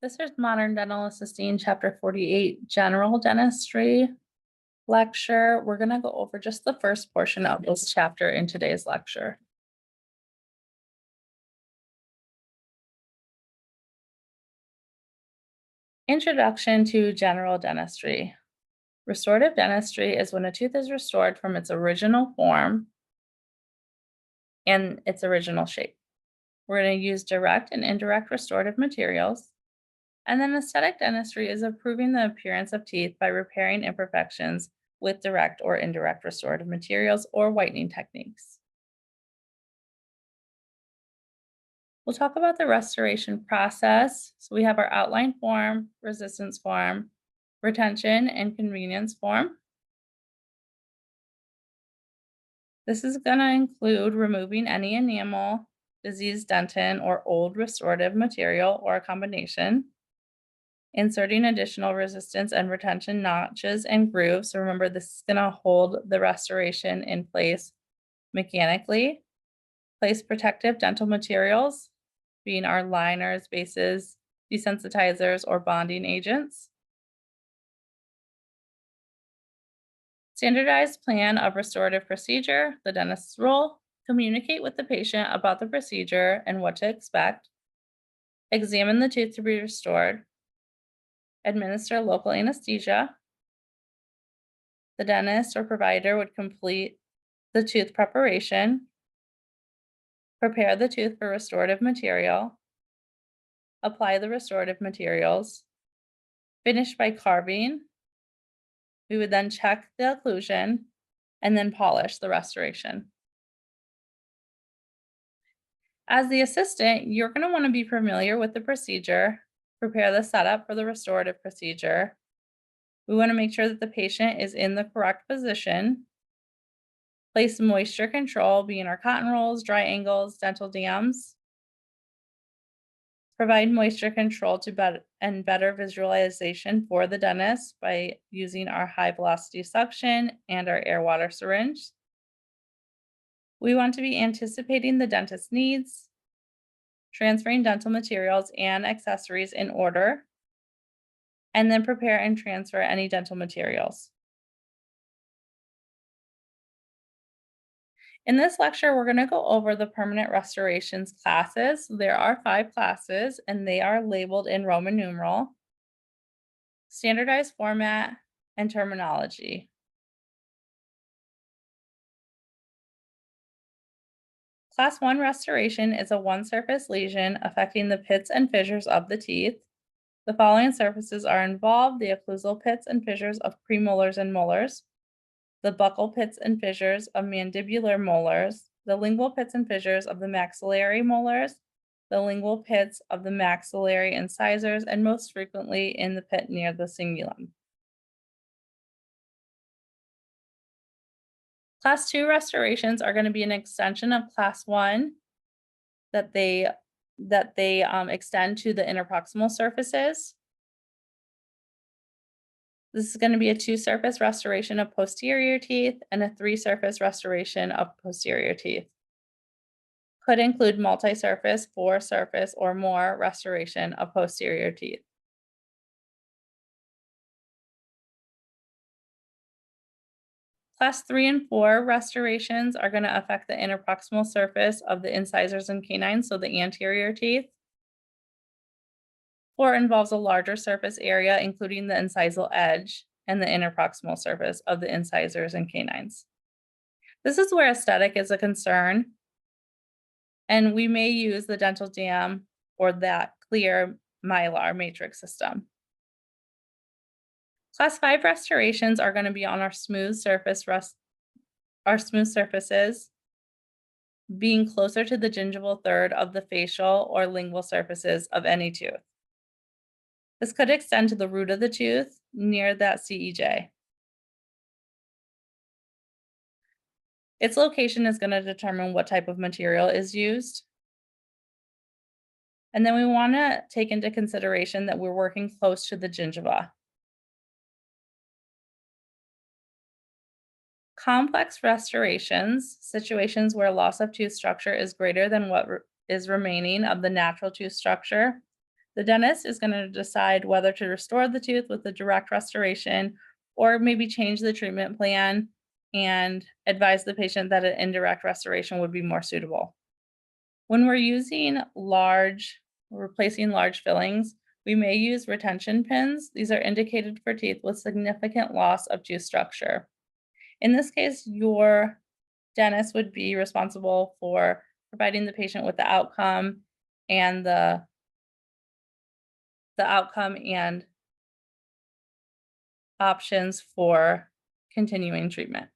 This is Modern Dental Assisting, Chapter 48, General Dentistry lecture. We're going to go over just the first portion of this chapter in today's lecture. Introduction to General Dentistry. Restorative dentistry is when a tooth is restored from its original form and its original shape. We're going to use direct and indirect restorative materials. And then aesthetic dentistry is improving the appearance of teeth by repairing imperfections with direct or indirect restorative materials or whitening techniques. We'll talk about the restoration process. So we have our outline form, resistance form, retention, and convenience form. This is going to include removing any enamel, diseased dentin, or old restorative material or a combination. Inserting additional resistance and retention notches and grooves. So remember, this is going to hold the restoration in place mechanically. Place protective dental materials, being our liners, bases, desensitizers, or bonding agents. Standardized plan of restorative procedure, the dentist's role. Communicate with the patient about the procedure and what to expect. Examine the tooth to be restored. Administer local anesthesia. The dentist or provider would complete the tooth preparation. Prepare the tooth for restorative material. Apply the restorative materials. Finish by carving. We would then check the occlusion and then polish the restoration. As the assistant, you're going to want to be familiar with the procedure. Prepare the setup for the restorative procedure. We want to make sure that the patient is in the correct position. Place moisture control, being our cotton rolls, dry angles, dental dams. Provide moisture control to better visualization for the dentist by using our high velocity suction and our air water syringe. We want to be anticipating the dentist's needs, transferring dental materials and accessories in order, and then prepare and transfer any dental materials. In this lecture, we're going to go over the permanent restorations classes. There are 5 classes, and they are labeled in Roman numeral. Standardized format and terminology. Class 1 restoration is a one-surface lesion affecting the pits and fissures of the teeth. The following surfaces are involved: the occlusal pits and fissures of premolars and molars, the buccal pits and fissures of mandibular molars, the lingual pits and fissures of the maxillary molars, the lingual pits of the maxillary incisors, and most frequently in the pit near the cingulum. Class 2 restorations are going to be an extension of Class 1 that they extend to the interproximal surfaces. This is going to be a 2-surface restoration of posterior teeth and a 3-surface restoration of posterior teeth. Could include multi-surface, 4-surface, or more restoration of posterior teeth. Class 3 and 4 restorations are going to affect the interproximal surface of the incisors and canines, so the anterior teeth. 4 involves a larger surface area, including the incisal edge and the interproximal surface of the incisors and canines. This is where aesthetic is a concern, and we may use the dental dam or that clear mylar matrix system. Class 5 restorations are going to be on our smooth surfaces, being closer to the gingival third of the facial or lingual surfaces of any tooth. This could extend to the root of the tooth near that CEJ. Its location is going to determine what type of material is used. And then we want to take into consideration that we're working close to the gingiva. Complex restorations, situations where loss of tooth structure is greater than what is remaining of the natural tooth structure. The dentist is going to decide whether to restore the tooth with a direct restoration or maybe change the treatment plan and advise the patient that an indirect restoration would be more suitable. When we're replacing large fillings, we may use retention pins. These are indicated for teeth with significant loss of tooth structure. In this case, your dentist would be responsible for providing the patient with the outcome and the outcome and options for continuing treatment.